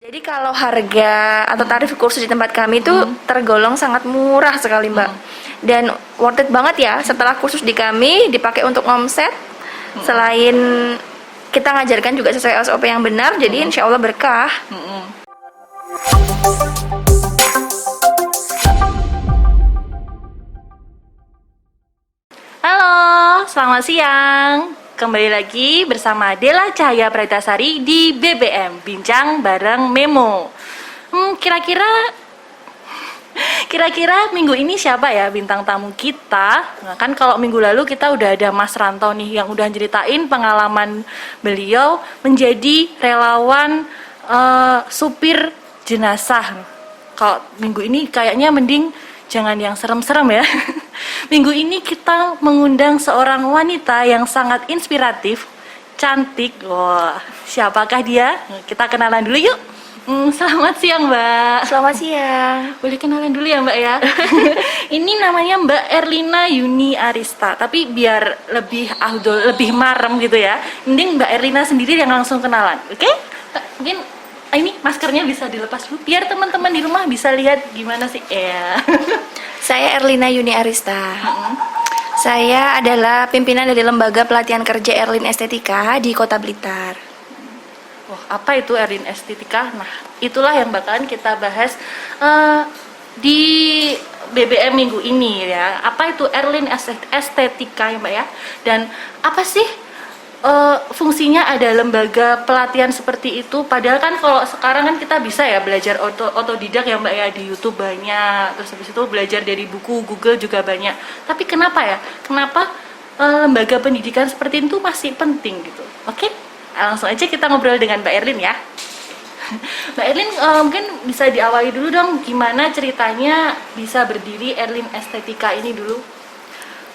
Jadi kalau harga atau tarif kursus di tempat kami itu tergolong sangat murah sekali Mbak. Dan worth it banget ya setelah kursus di kami dipakai untuk omset. Selain kita ngajarkan juga sesuai SOP yang benar, jadi insya Allah berkah. Halo, selamat siang. Kembali lagi bersama Della Cahaya Praitasari di BBM Bincang bareng Memo. Kira-kira minggu ini siapa ya bintang tamu kita? Nah, kan kalau minggu lalu kita udah ada Mas Ranto nih yang udah ceritain pengalaman beliau menjadi relawan supir jenazah. Kalau minggu ini kayaknya mending jangan yang serem-serem ya. Minggu ini kita mengundang seorang wanita yang sangat inspiratif, cantik. Wah, siapakah dia? Kita kenalan dulu yuk. Selamat siang Mbak. Selamat siang. Boleh kenalan dulu ya Mbak ya. Ini namanya Mbak Erlina Yuni Arista. Tapi biar lebih afdol, lebih marem gitu ya, mending Mbak Erlina sendiri yang langsung kenalan. Oke? Mungkin ini maskernya bisa dilepas dulu biar teman-teman di rumah bisa lihat gimana sih ya. Saya Erlina Yuni Arista. Saya adalah pimpinan dari Lembaga Pelatihan Kerja Erlin Estetika di Kota Blitar. Wah, apa itu Erlin Estetika? Nah, itulah yang bakalan kita bahas di BBM minggu ini ya. Apa itu Erlin Estetika ya Mbak ya? Dan apa sih fungsinya ada lembaga pelatihan seperti itu? Padahal kan kalau sekarang kan kita bisa ya belajar otodidak ya Mbak ya, di YouTube banyak, terus habis itu belajar dari buku Google juga banyak. Tapi kenapa ya? Kenapa lembaga pendidikan seperti itu masih penting gitu? Oke? Langsung aja kita ngobrol dengan Mbak Erlin ya. Mbak Erlin mungkin bisa diawali dulu dong, gimana ceritanya bisa berdiri Erlin Estetika ini dulu?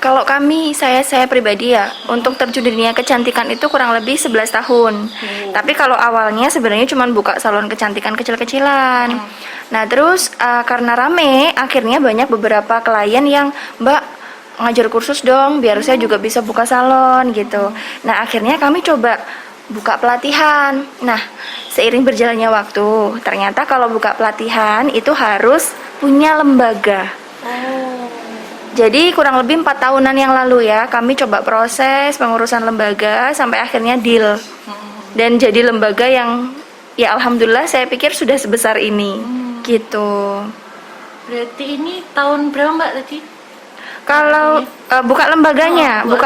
Kalau saya pribadi ya, untuk terjun di dunia kecantikan itu kurang lebih 11 tahun. Tapi kalau awalnya sebenarnya cuma buka salon kecantikan kecil-kecilan. Nah terus karena rame, akhirnya banyak beberapa klien yang, Mbak ngajar kursus dong, biar saya juga bisa buka salon gitu. Nah akhirnya kami coba buka pelatihan. Nah seiring berjalannya waktu, ternyata kalau buka pelatihan itu harus punya lembaga. Jadi kurang lebih 4 tahunan yang lalu ya, kami coba proses pengurusan lembaga sampai akhirnya deal. Dan jadi lembaga yang ya alhamdulillah saya pikir sudah sebesar ini. Gitu. Berarti ini tahun berapa Mbak tadi? Kalau buka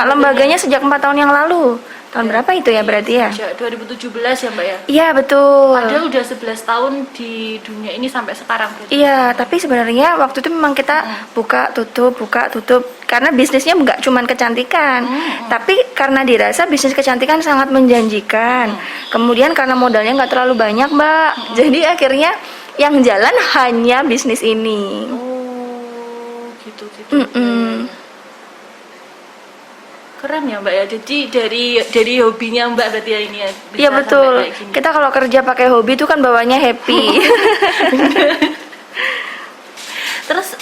lembaganya sejak 4 tahun yang lalu. Tahun berapa itu ya berarti ya? Sejak 2017 ya Mbak ya? Iya betul. Padahal udah 11 tahun di dunia ini sampai sekarang berarti. Iya, tapi sebenarnya waktu itu memang kita buka tutup. Karena bisnisnya nggak cuma kecantikan, tapi karena dirasa bisnis kecantikan sangat menjanjikan. Kemudian karena modalnya nggak terlalu banyak Mbak, jadi akhirnya yang jalan hanya bisnis ini. Oh, gitu. Keren ya Mbak ya. Jadi dari hobinya Mbak berarti ya ini ya. Iya betul. Kita kalau kerja pakai hobi itu kan bawanya happy. Terus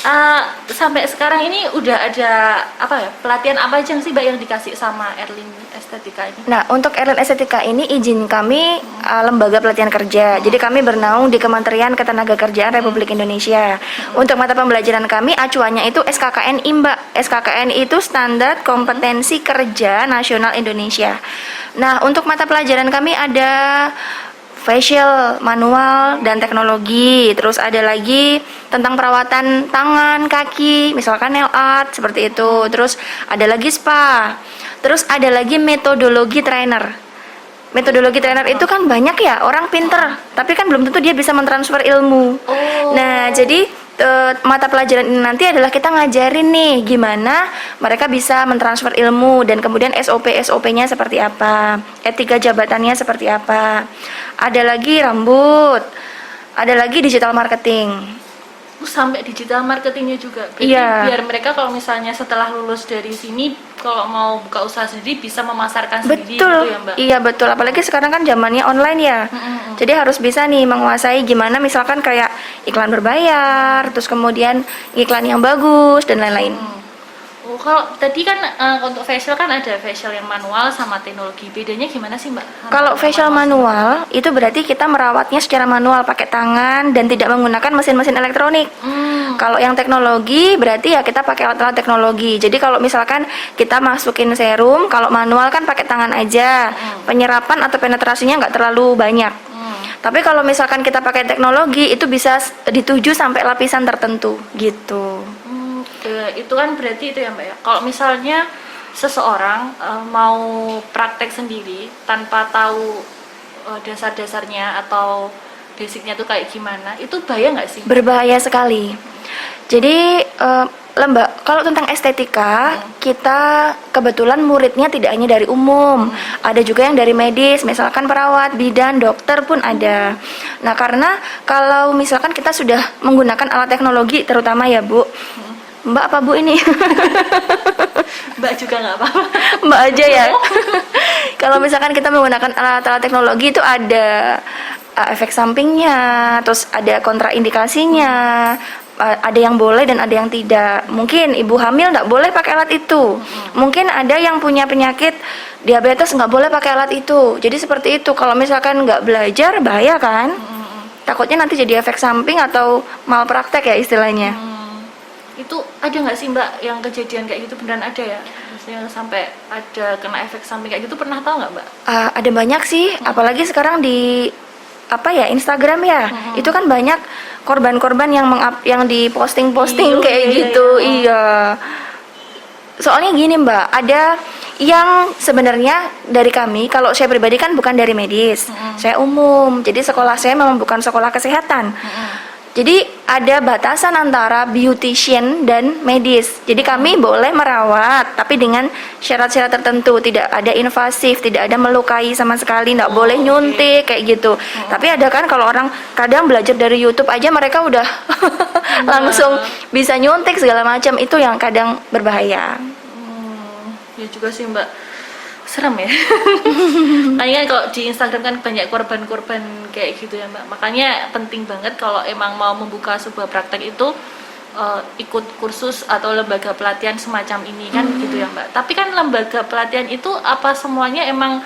sampai sekarang ini udah ada apa ya, pelatihan apa aja sih Mbak yang dikasih sama Erlin Estetika ini? Nah untuk Erlin Estetika ini izin kami lembaga pelatihan kerja. Jadi kami bernaung di Kementerian Ketenagakerjaan Republik Indonesia. Untuk mata pembelajaran kami acuannya itu SKKNI Mbak. SKKNI itu Standar Kompetensi Kerja Nasional Indonesia. Nah untuk mata pelajaran kami ada facial, manual, dan teknologi. Terus ada lagi tentang perawatan tangan, kaki, misalkan nail art, seperti itu. Terus ada lagi spa. Terus ada lagi metodologi trainer. Metodologi trainer itu kan banyak ya, orang pinter, tapi kan belum tentu dia bisa mentransfer ilmu. Nah, jadi mata pelajaran ini nanti adalah kita ngajarin nih gimana mereka bisa mentransfer ilmu dan kemudian SOP-nya seperti apa, etika jabatannya seperti apa. Ada lagi rambut, ada lagi digital marketing. Sampai digital marketingnya juga. Berarti biar mereka kalau misalnya setelah lulus dari sini kalau mau buka usaha sendiri bisa memasarkan sendiri gitu ya Mbak? Iya betul, apalagi sekarang kan zamannya online ya. Jadi harus bisa nih menguasai gimana misalkan kayak iklan berbayar, terus kemudian iklan yang bagus dan lain-lain. Oh, kalau tadi kan untuk facial kan ada facial yang manual sama teknologi. Bedanya gimana sih, Mbak? Kalau facial manual itu berarti kita merawatnya secara manual pakai tangan dan tidak menggunakan mesin-mesin elektronik. Kalau yang teknologi berarti ya kita pakai alat-alat teknologi. Jadi kalau misalkan kita masukin serum, kalau manual kan pakai tangan aja. Penyerapan atau penetrasinya nggak terlalu banyak. Tapi kalau misalkan kita pakai teknologi itu bisa dituju sampai lapisan tertentu gitu. Itu kan berarti itu ya Mbak ya. Kalau misalnya seseorang mau praktek sendiri tanpa tahu dasar-dasarnya atau basicnya tuh kayak gimana, itu bahaya nggak sih? Berbahaya sekali. Jadi kalau tentang estetika, kita kebetulan muridnya tidak hanya dari umum, ada juga yang dari medis, misalkan perawat, bidan, dokter pun ada. Nah, karena kalau misalkan kita sudah menggunakan alat teknologi, terutama ya Bu, Mbak apa Bu ini? Mbak juga nggak apa-apa. Mbak aja ya. Kalau misalkan kita menggunakan alat-alat teknologi itu ada efek sampingnya, terus ada kontraindikasinya, ada yang boleh dan ada yang tidak. Mungkin ibu hamil nggak boleh pakai alat itu. Mungkin ada yang punya penyakit diabetes nggak boleh pakai alat itu. Jadi seperti itu. Kalau misalkan nggak belajar bahaya kan? Takutnya nanti jadi efek samping atau malpraktek ya istilahnya. Itu ada nggak sih Mbak yang kejadian kayak gitu beneran ada ya? Maksudnya sampai ada kena efek samping kayak gitu, pernah tahu nggak Mbak? Ada banyak sih, apalagi sekarang di Instagram ya, itu kan banyak korban-korban yang diposting-posting kayak gitu. Iya. Soalnya gini Mbak, ada yang sebenarnya dari kami, kalau saya pribadi kan bukan dari medis, saya umum, jadi sekolah saya memang bukan sekolah kesehatan. Jadi ada batasan antara beautician dan medis. Jadi kami boleh merawat, tapi dengan syarat-syarat tertentu. Tidak ada invasif, tidak ada melukai sama sekali, nggak boleh nyuntik kayak gitu. Tapi ada kan kalau orang kadang belajar dari YouTube aja mereka udah langsung bisa nyuntik segala macam, itu yang kadang berbahaya. Ya juga sih Mbak. Serem ya. Kayaknya kalau di Instagram kan banyak korban-korban kayak gitu ya Mbak. Makanya penting banget kalau emang mau membuka sebuah praktek itu ikut kursus atau lembaga pelatihan semacam ini kan gitu ya Mbak. Tapi kan lembaga pelatihan itu apa semuanya emang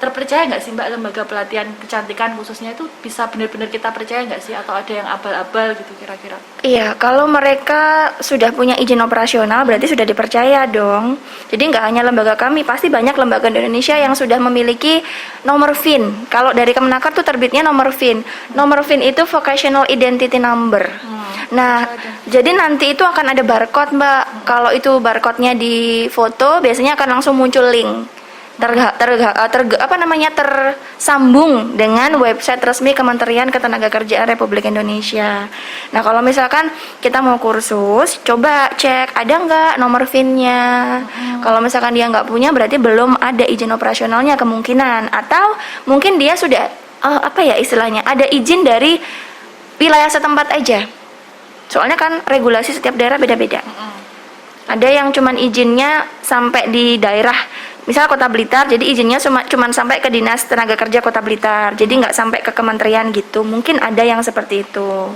terpercaya nggak sih Mbak? Lembaga pelatihan kecantikan khususnya itu bisa benar-benar kita percaya nggak sih, atau ada yang abal-abal gitu kira-kira? Iya, kalau mereka sudah punya izin operasional berarti sudah dipercaya dong. Jadi nggak hanya lembaga kami, pasti banyak lembaga di Indonesia yang sudah memiliki nomor VIN. Kalau dari Kemenaker tuh terbitnya nomor VIN. Nomor VIN itu Vocational Identity Number. Nah, jadi nanti itu akan ada barcode Mbak. Kalau itu barcode-nya di foto, biasanya akan langsung muncul link. Tersambung dengan website resmi Kementerian Ketenagakerjaan Republik Indonesia. Nah, kalau misalkan kita mau kursus, coba cek ada nggak nomor VIN-nya. Kalau misalkan dia nggak punya, berarti belum ada izin operasionalnya kemungkinan. Atau mungkin dia sudah istilahnya ada izin dari wilayah setempat aja. Soalnya kan regulasi setiap daerah beda-beda. Ada yang cuman izinnya sampai di daerah, misal Kota Blitar, jadi izinnya cuman sampai ke Dinas Tenaga Kerja Kota Blitar, jadi nggak sampai ke kementerian gitu. Mungkin ada yang seperti itu.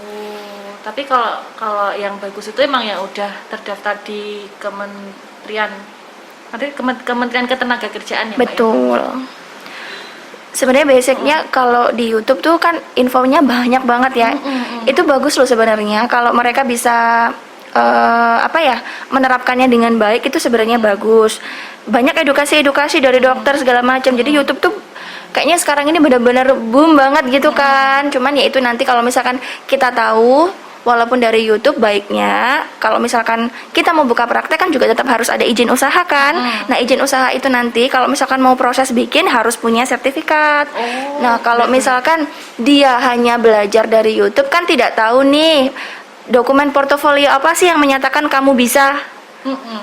Tapi kalau yang bagus itu emang yang udah terdaftar di kementerian, Kementerian Ketenagakerjaan ya Mbak? Betul. Sebenarnya basicnya kalau di YouTube tuh kan infonya banyak banget ya. Itu bagus loh sebenarnya kalau mereka bisa menerapkannya dengan baik, itu sebenarnya bagus. Banyak edukasi dari dokter segala macam. Jadi YouTube tuh kayaknya sekarang ini benar-benar boom banget gitu kan. Cuman ya itu nanti kalau misalkan kita tahu, walaupun dari YouTube, baiknya kalau misalkan kita mau buka praktek kan juga tetap harus ada izin usaha kan. Nah, izin usaha itu nanti kalau misalkan mau proses bikin harus punya sertifikat. Nah, kalau misalkan dia hanya belajar dari YouTube kan tidak tahu nih dokumen portofolio apa sih yang menyatakan kamu bisa.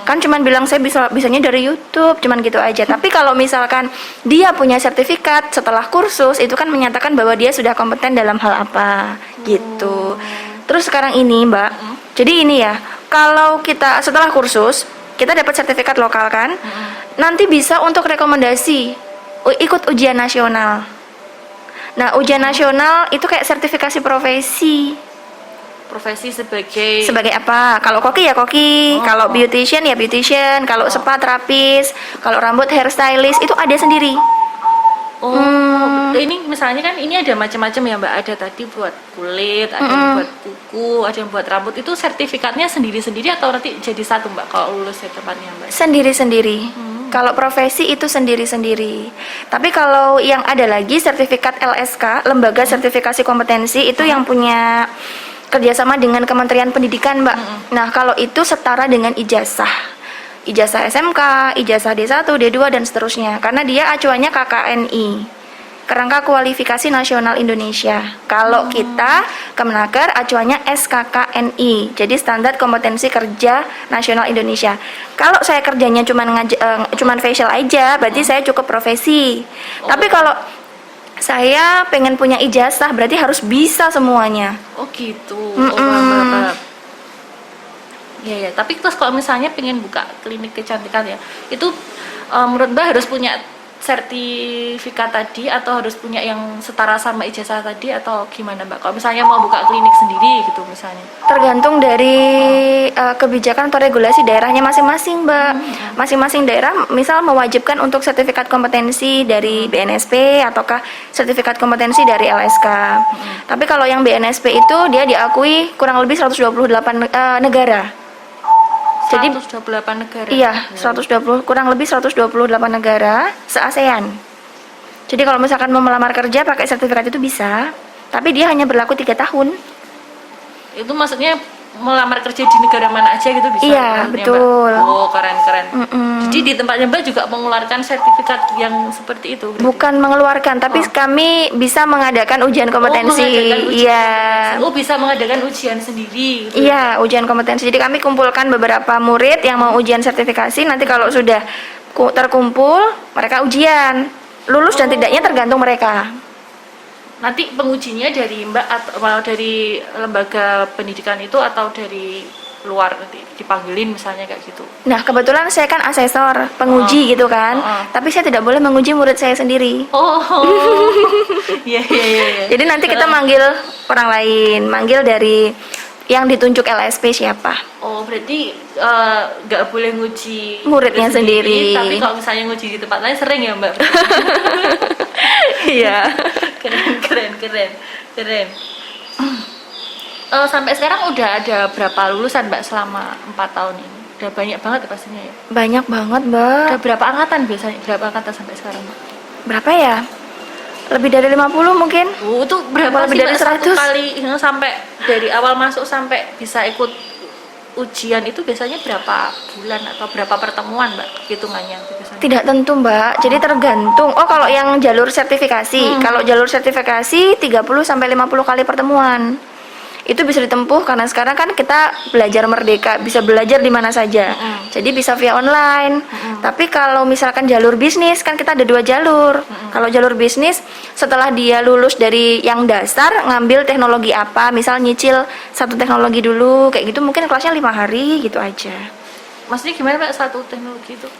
Kan cuman bilang saya bisanya dari YouTube, cuman gitu aja. Tapi kalau misalkan dia punya sertifikat setelah kursus, itu kan menyatakan bahwa dia sudah kompeten dalam hal apa gitu. Terus sekarang ini Mbak, jadi ini ya, kalau kita setelah kursus kita dapat sertifikat lokal kan, nanti bisa untuk rekomendasi ikut ujian nasional. Nah, ujian nasional itu kayak sertifikasi profesi. profesi sebagai Sebagai apa? Kalau koki ya koki, Oh. kalau beautician ya beautician, kalau spa terapis, kalau rambut hairstylist itu ada sendiri. Ini misalnya kan ini ada macam-macam ya Mbak, ada tadi buat kulit, ada yang buat kuku, ada yang buat rambut. Itu sertifikatnya sendiri-sendiri atau nanti jadi satu Mbak kalau lulus ya tempatnya Mbak? Sendiri-sendiri. Kalau profesi itu sendiri-sendiri. Tapi kalau yang ada lagi sertifikat LSK, Lembaga Sertifikasi Kompetensi, itu yang punya kerjasama dengan Kementerian Pendidikan, Mbak. Nah, kalau itu setara dengan ijazah. Ijazah SMK, ijazah D1, D2, dan seterusnya. Karena dia acuannya KKNI. Kerangka Kualifikasi Nasional Indonesia. Kalau kita Kemenaker acuannya SKKNI. Jadi Standar Kompetensi Kerja Nasional Indonesia. Kalau saya kerjanya cuman facial aja, berarti saya cukup profesi. Tapi kalau saya pengen punya ijazah, berarti harus bisa semuanya. Oh gitu. Oh, paham. Ya, tapi terus kalau misalnya pengen buka klinik kecantikan ya, itu menurut Mbak harus punya sertifikat tadi atau harus punya yang setara sama ijazah tadi atau gimana Mbak? Kalau misalnya mau buka klinik sendiri gitu misalnya. Tergantung dari kebijakan atau regulasi daerahnya masing-masing, Mbak. Masing-masing daerah misal mewajibkan untuk sertifikat kompetensi dari BNSP ataukah sertifikat kompetensi dari LSK. Tapi kalau yang BNSP itu dia diakui kurang lebih 128 negara. Jadi 128 negara. iya, 120 kurang lebih 128 negara se-ASEAN. Jadi kalau misalkan mau melamar kerja pakai sertifikat itu bisa, tapi dia hanya berlaku 3 tahun. Itu maksudnya melamar kerja di negara mana aja gitu bisa? Iya, kan, ya, betul. Mbak? Oh, keren. Jadi di tempatnya Mbak juga mengeluarkan sertifikat yang seperti itu? Berarti? Bukan mengeluarkan, tapi kami bisa mengadakan ujian kompetensi. mengadakan ujian Iya. kompetensi. Oh, bisa mengadakan ujian sendiri gitu. Iya, ujian kompetensi. Jadi kami kumpulkan beberapa murid yang mau ujian sertifikasi. Nanti kalau sudah terkumpul, mereka ujian. Lulus dan tidaknya tergantung mereka. Nanti pengujinya dari Mbak atau dari lembaga pendidikan itu atau dari luar nanti dipanggilin misalnya kayak gitu. Nah, kebetulan saya kan asesor, penguji gitu kan. Tapi saya tidak boleh menguji murid saya sendiri. Oh. Iya. Jadi nanti kita manggil orang lain, manggil dari yang ditunjuk LSP siapa. Oh, berarti nggak boleh nguji Muridnya sendiri. Tapi kalau misalnya nguji di tempat lain sering ya Mbak? Iya. Keren. Sampai sekarang udah ada berapa lulusan Mbak selama 4 tahun ini? Udah banyak banget ya pastinya ya? Banyak banget, Mbak. Udah berapa angkatan biasanya? Berapa angkatan sampai sekarang Mbak? Berapa ya? Lebih dari 50 mungkin. Itu berapa Lebih sih dari Mbak, satu 100? kali sampai dari awal masuk sampai bisa ikut ujian itu biasanya berapa bulan atau berapa pertemuan Mbak hitungannya biasanya? Tidak tentu, Mbak. Jadi tergantung. Oh, kalau yang jalur sertifikasi. Kalau jalur sertifikasi 30 sampai 50 kali pertemuan. Itu bisa ditempuh karena sekarang kan kita belajar merdeka, bisa belajar di mana saja. Jadi bisa via online. Tapi kalau misalkan jalur bisnis kan kita ada 2 jalur. Kalau jalur bisnis setelah dia lulus dari yang dasar ngambil teknologi apa, misal nyicil satu teknologi dulu kayak gitu, mungkin kelasnya 5 hari gitu aja. Maksudnya gimana Mbak satu teknologi itu?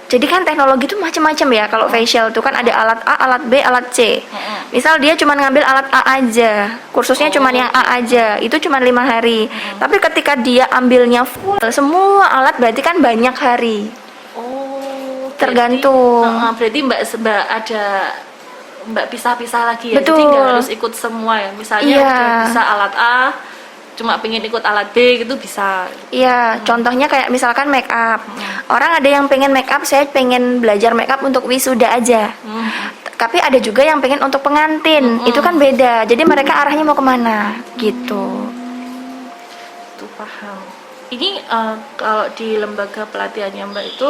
Jadi kan teknologi itu macam-macam ya. Kalau facial itu kan ada alat A, alat B, alat C. Misal dia cuma ngambil alat A aja, kursusnya cuma yang A aja, itu cuma 5 hari. Tapi ketika dia ambilnya full semua alat berarti kan banyak hari. Oh, Tergantung. Berarti Mbak ada Mbak pisah-pisah lagi ya. Betul. Jadi nggak harus ikut semua ya. Misalnya Iya. udah bisa alat A, cuma pengen ikut alat B gitu bisa. Iya, contohnya kayak misalkan make up. Orang ada yang pengen make up, saya pengen belajar make up untuk wisuda aja. Tapi ada juga yang pengen untuk pengantin, itu kan beda. Jadi mereka arahnya mau kemana, gitu. Tuh paham. Ini kalau di lembaga pelatihannya Mbak itu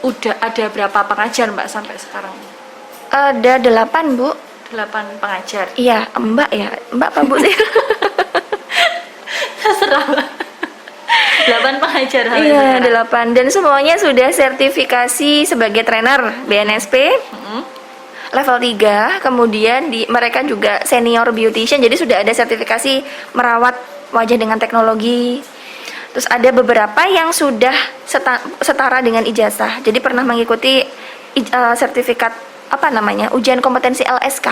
udah ada berapa pengajar Mbak sampai sekarang? Ada 8, Bu. 8 pengajar. Iya, Mbak ya, Mbak apa Bu sih? Terserah Mbak. 8 pengajar hal Iya, ini. 8 dan semuanya sudah sertifikasi sebagai trainer BNSP. Level 3, kemudian mereka juga senior beautician, jadi sudah ada sertifikasi merawat wajah dengan teknologi. Terus ada beberapa yang sudah setara dengan ijazah, jadi pernah mengikuti sertifikat apa namanya, ujian kompetensi LSK.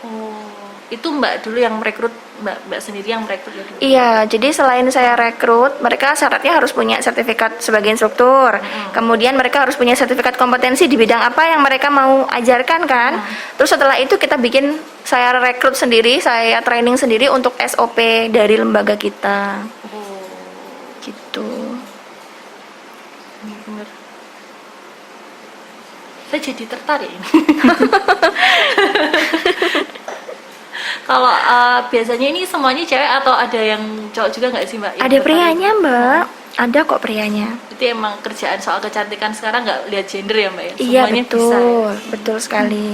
Oh, Itu Mbak dulu yang merekrut, Mbak sendiri yang merekrut ya dulu? Iya, jadi selain saya rekrut, mereka syaratnya harus punya sertifikat sebagai instruktur. Kemudian mereka harus punya sertifikat kompetensi di bidang apa yang mereka mau ajarkan kan. Terus setelah itu kita bikin, saya rekrut sendiri, saya training sendiri untuk SOP dari lembaga kita. Oh, Gitu. bener. Saya jadi tertarik ini. Kalau biasanya ini semuanya cewek atau ada yang cowok juga nggak sih Mbak? Yang Ada tertarik? prianya, Mbak. Ada kok prianya. Itu emang kerjaan soal kecantikan sekarang nggak lihat gender ya Mbak ya? Iya, Semuanya betul. bisa ya? Betul sekali.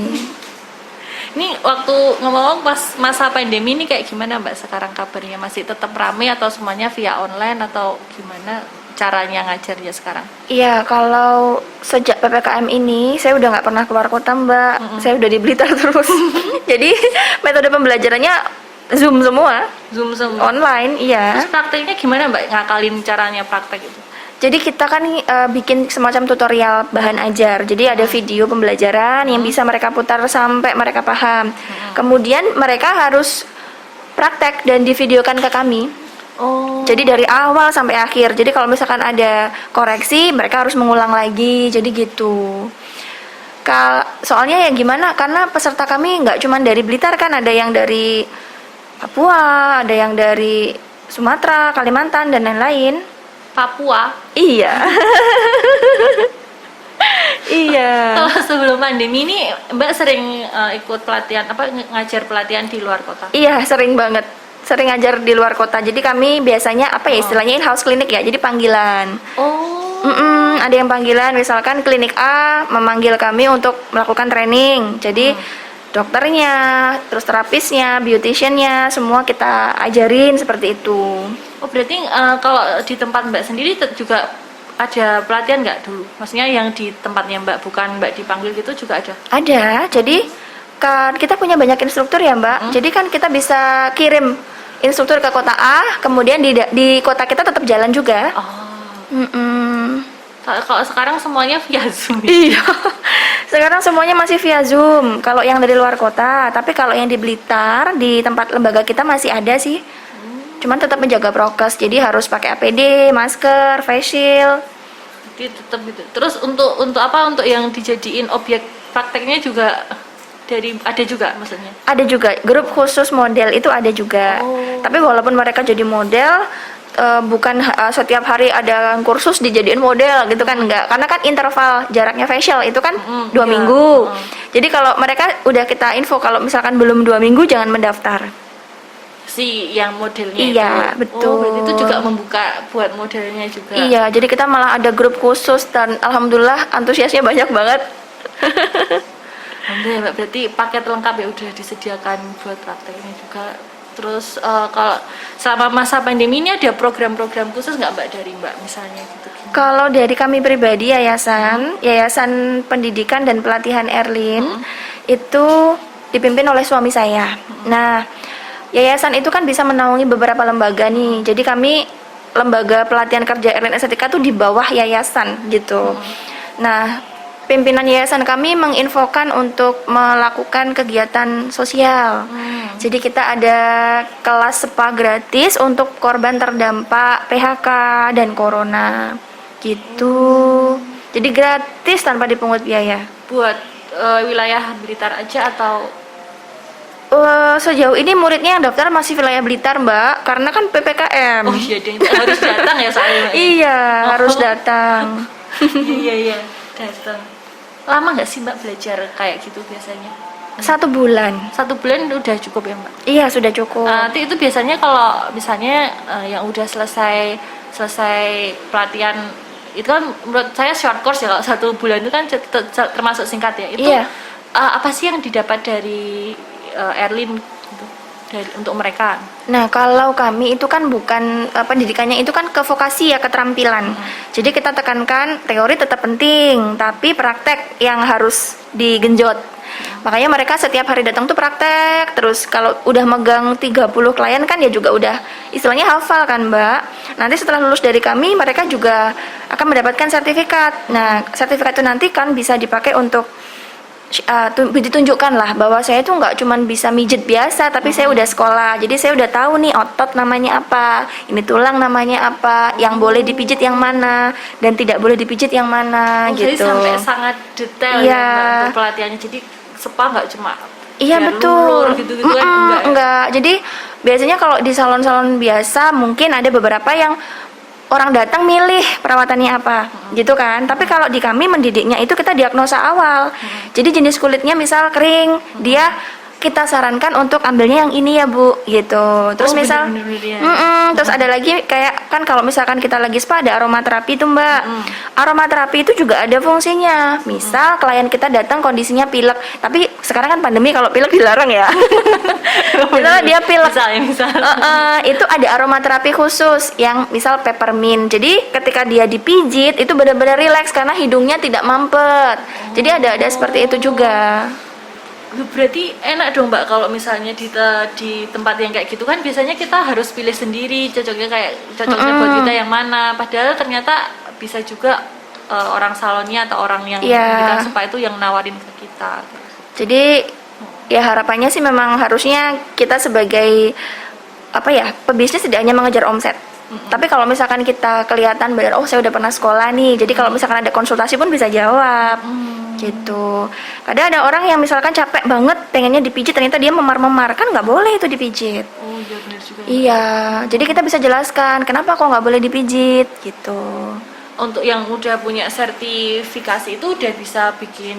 Ini waktu ngomong-ngomong pas masa pandemi ini kayak gimana Mbak sekarang kabarnya? Masih tetap rame atau semuanya via online atau gimana caranya ngajarnya sekarang? Iya, kalau sejak PPKM ini saya udah nggak pernah keluar kota, Mbak. Saya udah di Blitar terus. Jadi metode pembelajarannya Zoom semua, Zoom semua? online, iya. Terus prakteknya gimana Mbak? Ngakalin caranya praktek itu? Jadi kita kan bikin semacam tutorial bahan ajar. Jadi ada video pembelajaran yang bisa mereka putar sampai mereka paham. Kemudian mereka harus praktek dan divideokan ke kami. Oh. Jadi dari awal sampai akhir. Jadi kalau misalkan ada koreksi, mereka harus mengulang lagi. Jadi gitu. Soalnya ya gimana? Karena peserta kami nggak cuma dari Blitar kan, ada yang dari Papua, ada yang dari Sumatera, Kalimantan dan lain-lain. Papua. Iya. Iya. Kalau sebelum pandemi ini Mbak sering ikut pelatihan apa ngajar pelatihan di luar kota? Iya, sering banget. Sering ngajar di luar kota. Jadi kami biasanya apa ya istilahnya in-house klinik ya. Jadi panggilan. Oh. Ada yang panggilan, misalkan klinik A memanggil kami untuk melakukan training. Jadi dokternya, terus terapisnya, beauticiannya, semua kita ajarin seperti itu. Oh berarti kalau di tempat Mbak sendiri juga ada pelatihan nggak dulu? Maksudnya yang di tempatnya Mbak, bukan Mbak dipanggil gitu juga ada? Ada, jadi kan kita punya banyak instruktur ya Mbak. Jadi kan kita bisa kirim instruktur ke kota A, kemudian di kota kita tetap jalan juga. Oh. Mm-mm. Kalau sekarang semuanya via Zoom. Iya, sekarang semuanya masih via Zoom. Kalau yang dari luar kota, tapi kalau yang di Blitar, di tempat lembaga kita masih ada sih. Cuman tetap menjaga prokes, jadi harus pakai APD, masker, face shield. Jadi tetap gitu. Terus untuk apa? Untuk yang dijadiin objek prakteknya juga ada juga maksudnya? Ada juga, grup khusus model itu ada juga. Oh. Tapi walaupun mereka jadi model, bukan setiap hari ada kursus dijadiin model gitu kan, enggak. Karena kan interval jaraknya facial itu kan 2 minggu. Jadi kalau mereka udah kita info kalau misalkan belum 2 minggu jangan mendaftar. Si yang modelnya Iya, itu. betul. Oh, berarti itu juga membuka buat modelnya juga. Iya, jadi kita malah ada grup khusus dan alhamdulillah antusiasnya banyak banget. Alhamdulillah Mbak, berarti paket lengkap ya udah disediakan buat prakteknya juga. Terus kalau selama masa pandemi ini ada program-program khusus nggak Mbak dari Mbak misalnya gitu? Kalau dari kami pribadi Yayasan Pendidikan dan Pelatihan Erlin itu dipimpin oleh suami saya. Nah, yayasan itu kan bisa menaungi beberapa lembaga nih. Jadi kami lembaga pelatihan kerja Erlin Estetika tuh di bawah yayasan gitu. Nah, pimpinan yayasan kami menginfokan untuk melakukan kegiatan sosial. Jadi kita ada kelas spa gratis untuk korban terdampak PHK dan corona gitu. Jadi gratis tanpa dipungut biaya. Buat wilayah Blitar aja atau? Sejauh ini muridnya yang daftar masih wilayah Blitar Mbak, karena kan PPKM. Oh iya deh, harus datang ya soalnya Mbak? Iya, harus datang. Iya, datang. Lama nggak sih Mbak belajar kayak gitu biasanya? 1 bulan. 1 bulan udah cukup ya Mbak? Iya, sudah cukup. Nanti itu biasanya kalau misalnya yang udah selesai pelatihan itu kan menurut saya short course ya, kalau 1 bulan itu kan termasuk singkat ya. Itu Iya. Apa sih yang didapat dari Erlin gitu, untuk mereka? Nah, kalau kami itu kan bukan pendidikannya itu kan ke vokasi ya, keterampilan. Jadi kita tekankan teori tetap penting, tapi praktek yang harus digenjot. Makanya mereka setiap hari datang tuh praktek. Terus kalau udah megang 30 klien kan ya juga udah istilahnya hafal kan Mbak. Nanti setelah lulus dari kami, mereka juga akan mendapatkan sertifikat. Nah, sertifikat itu nanti kan bisa dipakai untuk ditunjukkan lah bahwa saya tuh nggak cuman bisa mijet biasa, tapi saya udah sekolah, jadi saya udah tahu nih otot namanya apa, ini tulang namanya apa, yang boleh dipijit yang mana dan tidak boleh dipijit yang mana Jadi gitu. sampai sangat detail Iya. ya Mbak, untuk pelatihannya. Jadi spa nggak cuma Iya biar betul. lulur gitu-gitu kan enggak ya? Enggak. Jadi biasanya kalau di salon-salon biasa mungkin ada beberapa yang orang datang milih perawatannya apa, gitu kan. Tapi kalau di kami mendidiknya itu kita diagnosa awal. Jadi jenis kulitnya misal kering, dia kita sarankan untuk ambilnya yang ini ya Bu, gitu. Terus Oh, misal, bener-bener ya. terus ada lagi kayak kan kalau misalkan kita lagi spa ada aromaterapi tuh Mbak. Aromaterapi itu juga ada fungsinya. Misal klien kita datang kondisinya pilek, tapi sekarang kan pandemi kalau pilek dilarang ya. Misalnya dia pilek, Misal. itu ada aromaterapi khusus yang misal peppermint. Jadi ketika dia dipijit itu benar-benar rileks karena hidungnya tidak mampet. Jadi ada seperti itu juga. Berarti enak dong Mbak kalau misalnya di tempat yang kayak gitu kan biasanya kita harus pilih sendiri cocoknya buat kita yang mana. Padahal ternyata bisa juga orang salonnya atau orang yang Iya. kita spa itu yang nawarin ke kita. Jadi ya harapannya sih memang harusnya kita sebagai apa ya pebisnis tidak hanya mengejar omset. Tapi kalau misalkan kita kelihatan benar, oh saya udah pernah sekolah nih, jadi kalau misalkan ada konsultasi pun bisa jawab, gitu. Kadang ada orang yang misalkan capek banget, pengennya dipijit, ternyata dia memar-memar, kan nggak boleh itu dipijit. Oh iya benar juga. Iya, jadi kita bisa jelaskan kenapa kok nggak boleh dipijit, gitu. Untuk yang udah punya sertifikasi itu udah bisa bikin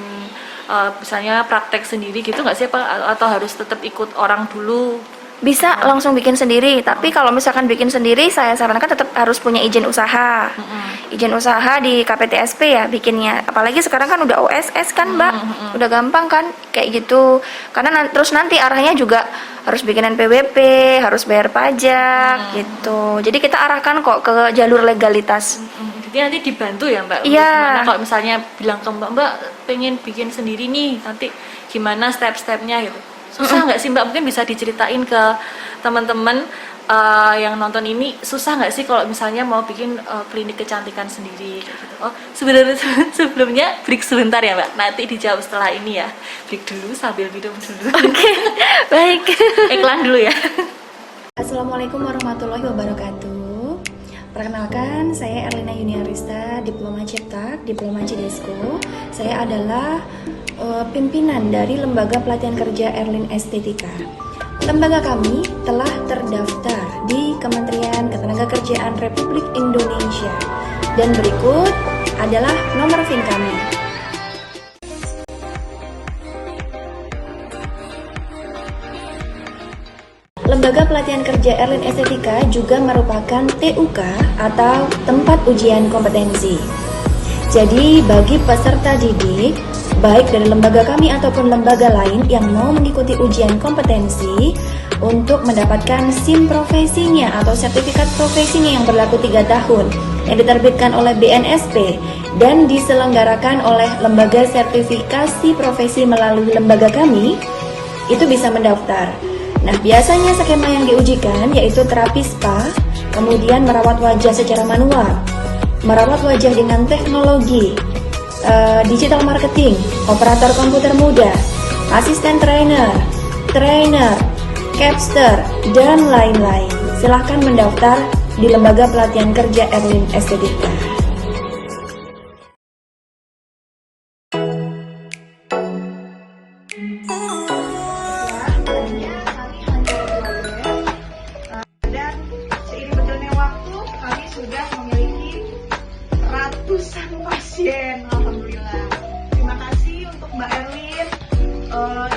misalnya praktek sendiri gitu nggak sih Pak? Atau harus tetap ikut orang dulu? Bisa langsung bikin sendiri, tapi kalau misalkan bikin sendiri saya sarankan tetap harus punya izin usaha. Izin usaha di KPTSP ya bikinnya. Apalagi sekarang kan udah OSS kan Mbak, udah gampang kan kayak gitu. Karena terus nanti arahnya juga harus bikin NPWP, harus bayar pajak gitu. Jadi kita arahkan kok ke jalur legalitas. Jadi nanti dibantu ya Mbak? Iya. Gimana kalau misalnya bilang ke Mbak pengen bikin sendiri nih, nanti gimana step-stepnya gitu? Susah nggak sih Mbak? Mungkin bisa diceritain ke teman-teman yang nonton ini, susah nggak sih kalau misalnya mau bikin klinik kecantikan sendiri? Gitu. Oh, sebenarnya sebelumnya break sebentar ya Mbak. Nanti dijawab setelah ini ya. Break dulu sambil minum dulu. Oke, baik. Iklan dulu ya. Assalamualaikum warahmatullahi wabarakatuh. Perkenalkan, saya Erlina Yuniarista, Diploma Cetak, Diploma Cidesco. Saya adalah pimpinan dari Lembaga Pelatihan Kerja Erlin Estetika. Lembaga kami telah terdaftar di Kementerian Ketenagakerjaan Republik Indonesia. Dan berikut adalah nomor PIN kami. Lembaga Pelatihan Kerja Erlin Estetika juga merupakan TUK atau Tempat Ujian Kompetensi. Jadi bagi peserta didik, baik dari lembaga kami ataupun lembaga lain yang mau mengikuti ujian kompetensi untuk mendapatkan SIM profesinya atau sertifikat profesinya yang berlaku 3 tahun yang diterbitkan oleh BNSP dan diselenggarakan oleh lembaga sertifikasi profesi melalui lembaga kami, itu bisa mendaftar. Nah, biasanya skema yang diujikan yaitu terapi spa, kemudian merawat wajah secara manual, merawat wajah dengan teknologi, digital marketing, operator komputer muda, asisten trainer, capster, dan lain-lain. Silahkan mendaftar di Lembaga Pelatihan Kerja Erlin Estetika. Dan seiring berjalannya waktu, kami sudah memiliki ratusan pasien, alhamdulillah. Terima kasih untuk Mbak Erlin,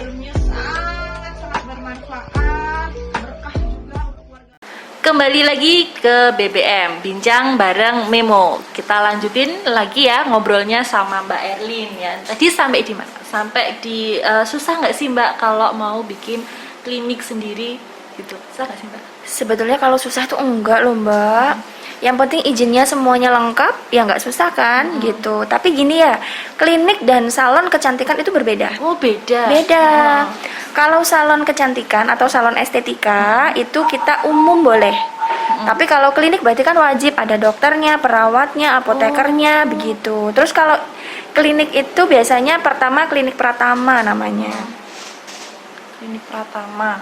ilmunya sangat bermanfaat, berkah juga untuk warga. Kembali lagi ke BBM, bincang bareng Memo. Kita lanjutin lagi ya ngobrolnya sama Mbak Erlin ya. Tadi sampai di mana? Sampai di susah nggak sih Mbak kalau mau bikin klinik sendiri gitu? Susah nggak sih Mbak? Sebetulnya kalau susah tuh enggak loh Mbak. Yang penting izinnya semuanya lengkap, ya nggak susah kan gitu. Tapi gini ya, klinik dan salon kecantikan itu berbeda. Oh beda. Beda. Oh. Kalau salon kecantikan atau salon estetika itu kita umum boleh. Tapi kalau klinik berarti kan wajib ada dokternya, perawatnya, apotekernya begitu. Terus kalau Klinik itu biasanya pertama klinik Pratama namanya. Klinik Pratama.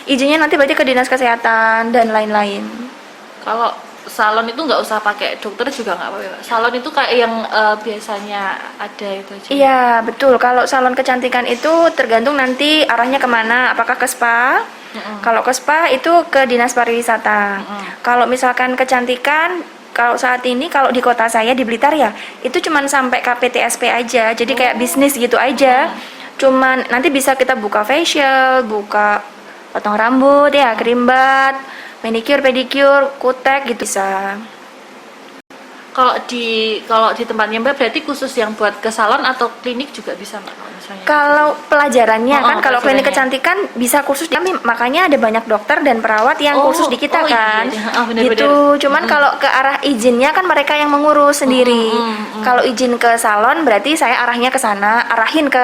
Izinnya nanti berarti ke dinas kesehatan dan lain-lain. Kalau salon itu nggak usah pakai dokter juga nggak apa-apa, Mbak. Salon itu kayak yang biasanya ada itu aja. Iya betul. Kalau salon kecantikan itu tergantung nanti arahnya kemana. Apakah ke spa? Kalau ke spa itu ke dinas pariwisata. Kalau misalkan kecantikan, kalau saat ini kalau di kota saya di Blitar ya, itu cuman sampai KPTSP aja. Jadi kayak bisnis gitu aja. Cuman nanti bisa kita buka facial, buka potong rambut ya, kerimbat, manicure, pedicure, kutek gitu bisa. Kalau di tempatnya Mbak berarti khusus yang buat ke salon atau klinik juga bisa Mbak kalau misalnya? Kalau pelajarannya kan kalau klinik pelajarannya. kecantikan bisa kursus di kami, makanya ada banyak dokter dan perawat yang kursus di kita kan. Iya. Bener-bener. Gitu. Cuman kalau ke arah izinnya kan mereka yang mengurus sendiri. Kalau izin ke salon berarti saya arahnya ke sana, arahin ke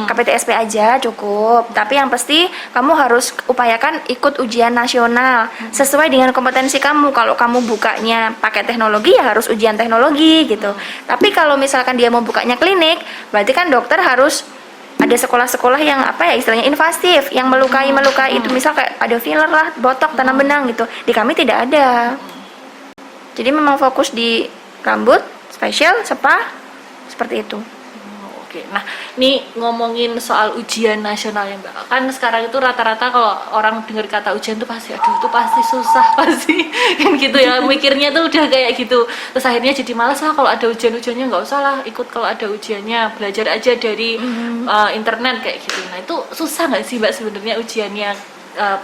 KPTSP aja cukup. Tapi yang pasti kamu harus upayakan ikut ujian nasional sesuai dengan kompetensi kamu. Kalau kamu bukanya pakai teknologi ya harus ujian teknologi gitu. Tapi kalau misalkan dia mau bukanya klinik, berarti kan dokter harus ada sekolah-sekolah yang apa ya istilahnya invasif, yang melukai itu, misal kayak ada filler lah, botok, tanam benang gitu. Di kami tidak ada. Jadi memang fokus di rambut, facial, spa, seperti itu. Oke, nah ini ngomongin soal ujian nasional ya Mbak. Kan sekarang itu rata-rata kalau orang dengar kata ujian tuh pasti, aduh itu pasti susah pasti kan gitu ya. Mikirnya tuh udah kayak gitu. Terus akhirnya jadi malas lah kalau ada ujian-ujiannya, nggak usah lah ikut kalau ada ujiannya, belajar aja dari internet kayak gitu. Nah itu susah nggak sih Mbak sebenarnya ujiannya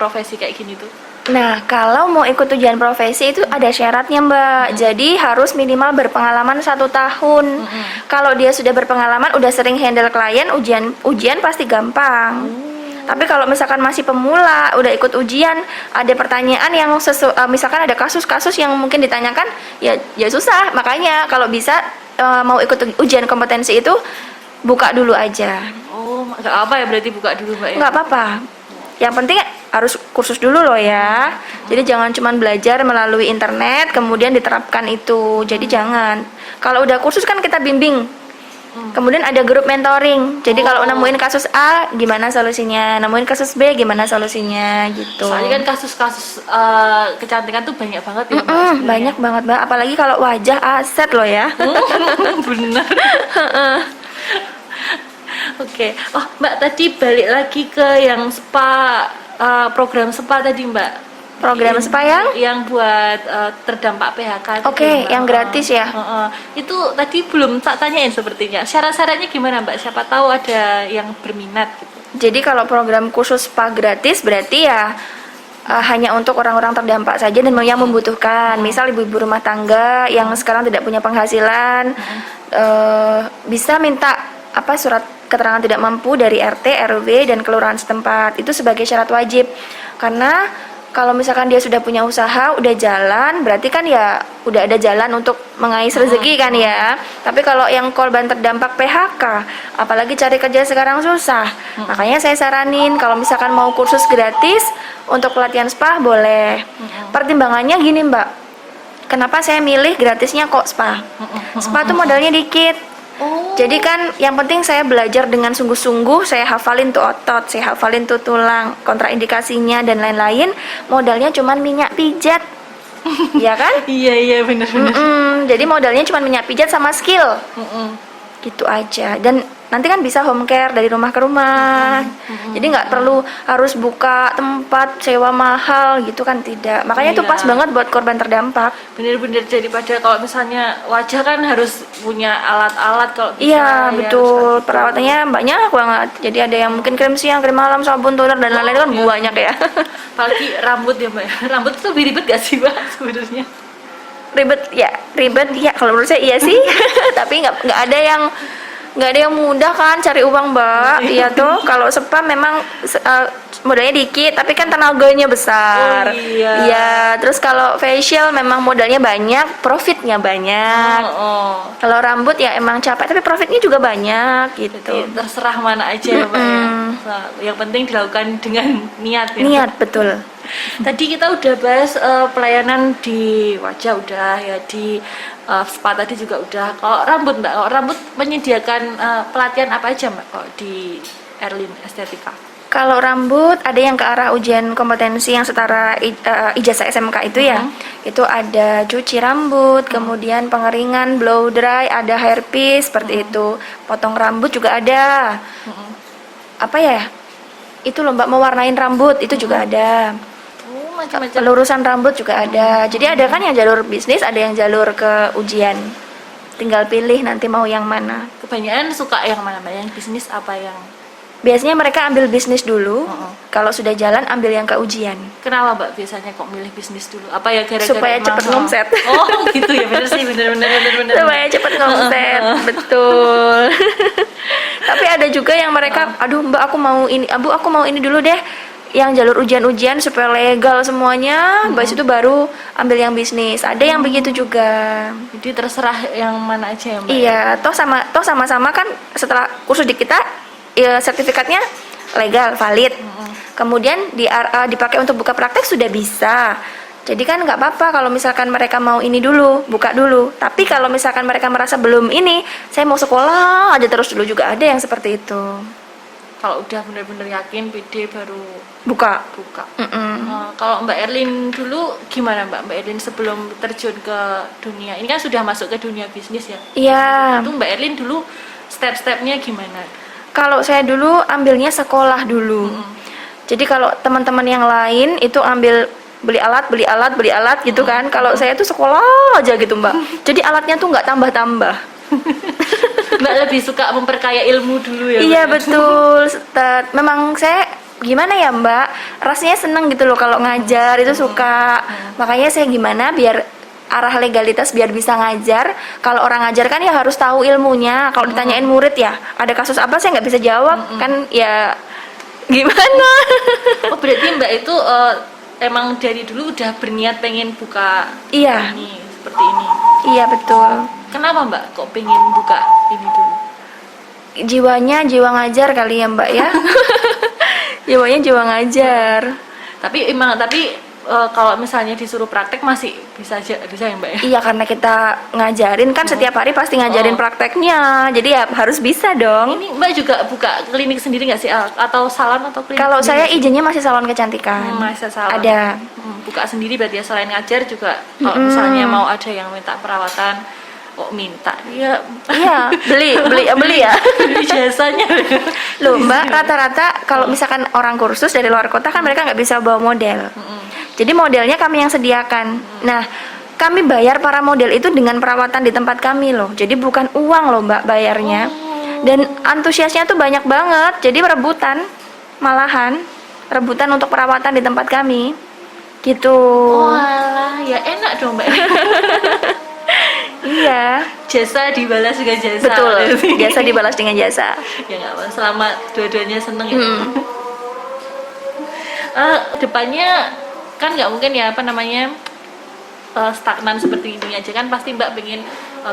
profesi kayak gini tuh? Nah, kalau mau ikut ujian profesi itu ada syaratnya Mbak. Jadi harus minimal berpengalaman 1 tahun. Kalau dia sudah berpengalaman, udah sering handle klien, ujian pasti gampang. Tapi kalau misalkan masih pemula, udah ikut ujian, ada pertanyaan yang misalkan ada kasus-kasus yang mungkin ditanyakan, ya susah. Makanya kalau bisa mau ikut ujian kompetensi itu buka dulu aja. Oh, nggak apa ya berarti buka dulu Mbak ya? Nggak apa-apa. Yang penting harus kursus dulu loh ya. Jadi jangan cuma belajar melalui internet kemudian diterapkan itu. Jadi jangan. Kalau udah kursus kan kita bimbing. Kemudian ada grup mentoring. Jadi kalau nemuin kasus A gimana solusinya, nemuin kasus B gimana solusinya gitu. Soalnya kan kasus-kasus kecantikan tuh banyak banget ya Mbak. Sebenarnya. Banyak banget Mbak. Apalagi kalau wajah aset loh ya. Bener. Oke. Oh Mbak, tadi balik lagi ke yang spa, program spa tadi Mbak. Program spa yang buat terdampak PHK. Oke, yang gratis ya. Itu tadi belum tak tanyain sepertinya. Syarat-syaratnya gimana Mbak? Siapa tahu ada yang berminat gitu. Jadi kalau program kursus spa gratis berarti ya hanya untuk orang-orang terdampak saja dan yang membutuhkan. Misal ibu-ibu rumah tangga yang sekarang tidak punya penghasilan, bisa minta surat keterangan tidak mampu dari RT, RW dan kelurahan setempat. Itu sebagai syarat wajib. Karena kalau misalkan dia sudah punya usaha, udah jalan, berarti kan ya udah ada jalan untuk mengais rezeki kan ya. Tapi kalau yang korban terdampak PHK, apalagi cari kerja sekarang susah. Makanya saya saranin kalau misalkan mau kursus gratis untuk pelatihan spa boleh. Pertimbangannya gini Mbak, kenapa saya milih gratisnya kok spa? Spa tuh modalnya dikit. Jadi kan yang penting saya belajar dengan sungguh-sungguh, saya hafalin tuh otot, saya hafalin tuh tulang, kontraindikasinya dan lain-lain. Modalnya cuman minyak pijat, ya kan? Iya benar-benar. Jadi modalnya cuman minyak pijat sama skill, gitu aja. Dan nanti kan bisa home care dari rumah ke rumah. Jadi nggak perlu harus buka tempat sewa mahal gitu kan, tidak. Makanya itu pas banget buat korban terdampak. Bener-bener, daripada kalau misalnya wajah kan harus punya alat-alat kalau bisa. Iya betul, perawatannya banyak banget. Jadi ada yang mungkin krim siang, krim malam, sabun, toner dan lain-lain kan banyak ya. Apalagi rambut ya Mbak. Rambut itu lebih ribet gak sih Mbak sebenarnya? Ribet ya kalau menurut saya iya sih. Tapi nggak ada yang mudah kan cari uang Mbak. Iya tuh kalau spa memang modalnya dikit tapi kan tenaganya besar. Iya, terus kalau facial memang modalnya banyak, profitnya banyak. Kalau rambut ya emang capek tapi profitnya juga banyak gitu. Jadi terserah mana aja ya Mbak ya. Yang penting dilakukan dengan niat ya. Niat betul. Tadi kita udah bahas pelayanan di wajah udah ya, di spa tadi juga udah. Kalau rambut Mbak, kalau rambut menyediakan pelatihan apa aja Mbak kalau di Erlin Estetika? Kalau rambut ada yang ke arah ujian kompetensi yang setara ijazah SMK itu ya. Itu ada cuci rambut, kemudian pengeringan, blow dry, ada hair piece seperti itu. Potong rambut juga ada. Apa ya? Itu loh Mbak, mewarnain rambut itu juga ada. Oh, macam-macam. Pelurusan rambut juga ada. Jadi ada kan yang jalur bisnis, ada yang jalur ke ujian. Tinggal pilih nanti mau yang mana. Kebanyakan suka yang mana Mbak? Yang bisnis apa yang? Biasanya mereka ambil bisnis dulu. Kalau sudah jalan ambil yang ke ujian. Kenapa Mbak biasanya kok milih bisnis dulu? Apa ya gara-gara Supaya cepat ngomset. Oh gitu ya, bener sih, bener. Supaya cepat ngomset, betul. Tapi ada juga yang mereka, aduh Mbak aku mau ini, Abu aku mau ini dulu deh, yang jalur ujian-ujian supaya legal semuanya, habis itu baru ambil yang bisnis. Ada yang begitu juga. Jadi terserah yang mana aja ya Mbak? Iya, toh sama-sama kan setelah kursus di kita, ya, sertifikatnya legal, valid. Kemudian dipakai untuk buka praktek sudah bisa. Jadi kan nggak apa-apa kalau misalkan mereka mau ini dulu, buka dulu. Tapi kalau misalkan mereka merasa belum ini, saya mau sekolah aja terus dulu, juga ada yang seperti itu. Kalau udah bener-bener yakin PD baru Buka. buka. Kalau Mbak Erlin dulu gimana Mbak Erlin sebelum terjun ke dunia ini kan sudah masuk ke dunia bisnis ya? Iya. Itu Mbak Erlin dulu step-stepnya gimana? Kalau saya dulu ambilnya sekolah dulu. Jadi kalau teman-teman yang lain itu ambil beli alat gitu kan. Kalau saya tuh sekolah aja gitu Mbak. Jadi alatnya tuh nggak tambah-tambah. Mbak lebih suka memperkaya ilmu dulu ya? Iya Mbak? betul. Memang saya gimana ya Mbak, rasanya seneng gitu loh kalau ngajar itu suka. Makanya saya gimana biar arah legalitas biar bisa ngajar. Kalau orang ngajar kan ya harus tahu ilmunya. Kalau ditanyain murid ya ada kasus apa saya nggak bisa jawab kan ya gimana. Oh berarti Mbak itu emang dari dulu udah berniat pengen buka Iya. ini seperti ini. Iya betul. Kenapa Mbak kok pengen buka ini dulu? Jiwanya jiwa ngajar kali ya Mbak ya. Jiwanya jiwa ngajar. Tapi kalau misalnya disuruh praktek masih bisa ya Mbak ya? Iya karena kita ngajarin kan setiap hari pasti ngajarin prakteknya. Jadi ya harus bisa dong. Ini Mbak juga buka klinik sendiri nggak sih atau salon atau klinik? Kalau saya sendiri? izinnya masih salon kecantikan. Masih salon. Ada. Buka sendiri berarti ya, selain ngajar juga kalau misalnya mau ada yang minta perawatan, kok minta dia Iya, beli ya. beli jasanya. Loh Mbak, rata-rata kalau misalkan orang kursus dari luar kota kan mereka nggak bisa bawa model. Jadi modelnya kami yang sediakan. Nah, kami bayar para model itu dengan perawatan di tempat kami loh. Jadi bukan uang loh Mbak bayarnya. Dan antusiasnya tuh banyak banget. Jadi malahan rebutan untuk perawatan di tempat kami. Gitu. Walah, ya enak dong Mbak. Iya. Jasa dibalas dengan jasa. Betul. Jasa dibalas dengan jasa. Ya nggak apa, selama dua-duanya seneng ya. Depannya kan nggak mungkin ya stagnan seperti ini aja kan, pasti Mbak pengen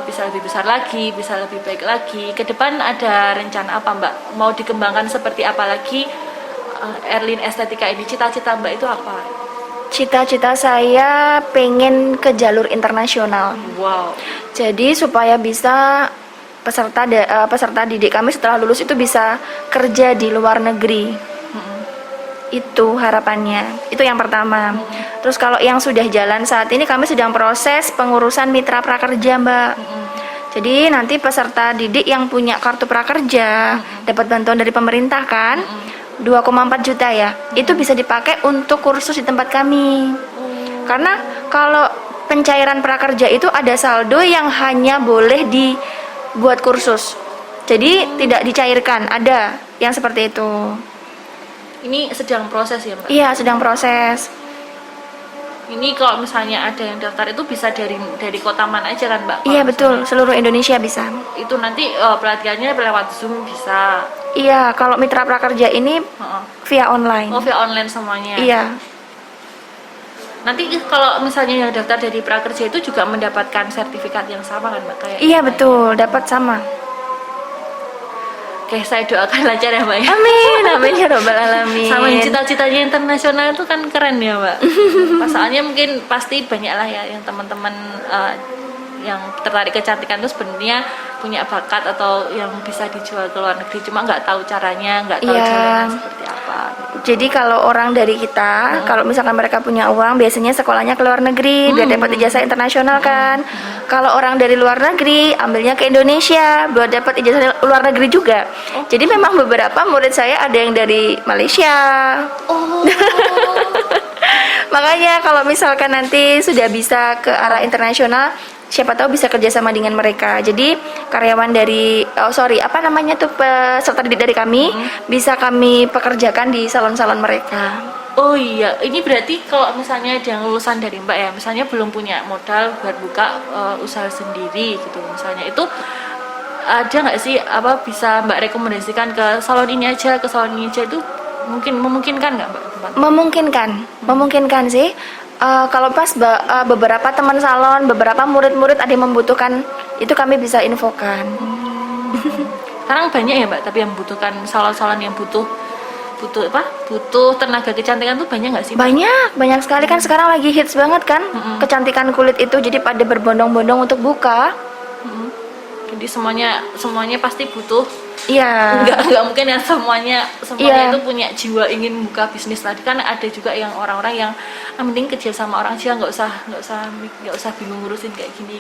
bisa lebih besar lagi, bisa lebih baik lagi. Ke depan ada rencana apa Mbak? Mau dikembangkan seperti apa lagi Erlin Estetika ini? Cita-cita Mbak itu apa? Cita-cita saya pengen ke jalur internasional. Wow. Jadi supaya bisa peserta didik kami setelah lulus itu bisa kerja di luar negeri. Itu harapannya. Itu yang pertama. Terus kalau yang sudah jalan saat ini kami sedang proses pengurusan mitra prakerja, Mbak. Jadi nanti peserta didik yang punya kartu prakerja dapat bantuan dari pemerintah kan, 2,4 juta ya. Itu bisa dipakai untuk kursus di tempat kami. Karena kalau pencairan prakerja itu ada saldo yang hanya boleh dibuat kursus. Jadi tidak dicairkan, ada yang seperti itu. Ini sedang proses ya Mbak? Iya, sedang proses. Ini kalau misalnya ada yang daftar itu bisa dari kota mana aja kan Mbak? Iya betul, seluruh Indonesia bisa. Itu nanti pelatihannya lewat Zoom bisa? Iya, kalau mitra prakerja ini via online. Oh, via online semuanya? Iya. Nanti kalau misalnya yang daftar dari prakerja itu juga mendapatkan sertifikat yang sama kan Mbak? Kayak Iya betul, dapat sama. Oke, saya doakan lancar ya Mbak ya. Amin, amin ya robbal alamin. Sama yang cita-citanya internasional itu kan keren ya Mbak. Pasalnya mungkin pasti banyak lah ya yang teman-teman yang tertarik kecantikan itu sebenarnya punya bakat atau yang bisa dijual ke luar negeri, cuma nggak tahu caranya, nggak tahu Iya. jalannya seperti apa. Jadi kalau orang dari kita, kalau misalkan mereka punya uang, biasanya sekolahnya ke luar negeri biar dapat ijazah internasional kan. Kalau orang dari luar negeri, ambilnya ke Indonesia buat dapat ijazah luar negeri juga. Jadi memang beberapa murid saya ada yang dari Malaysia. Oh. Makanya kalau misalkan nanti sudah bisa ke arah internasional, siapa tahu bisa kerjasama dengan mereka. Jadi karyawan dari, apa namanya tuh, peserta didik dari kami bisa kami pekerjakan di salon-salon mereka. Oh iya, ini berarti kalau misalnya ada yang lulusan dari Mbak ya, misalnya belum punya modal buat buka usaha sendiri gitu, misalnya itu ada nggak sih apa bisa Mbak rekomendasikan ke salon ini aja, ke salon ini aja, itu memungkinkan nggak Mbak? Memungkinkan sih. Kalau pas beberapa teman salon, beberapa murid-murid ada yang membutuhkan, itu kami bisa infokan. Sekarang banyak ya Mbak, tapi yang membutuhkan salon-salon yang butuh tenaga kecantikan tuh banyak nggak sih Mbak? Banyak sekali kan, sekarang lagi hits banget kan kecantikan kulit itu, jadi pada berbondong-bondong untuk buka. Jadi semuanya pasti butuh. Iya. Nggak mungkin ya semuanya Iya. itu punya jiwa ingin buka bisnis. Tadi kan ada juga yang orang-orang yang mending kerja sama orang aja, nggak usah bingung ngurusin kayak gini.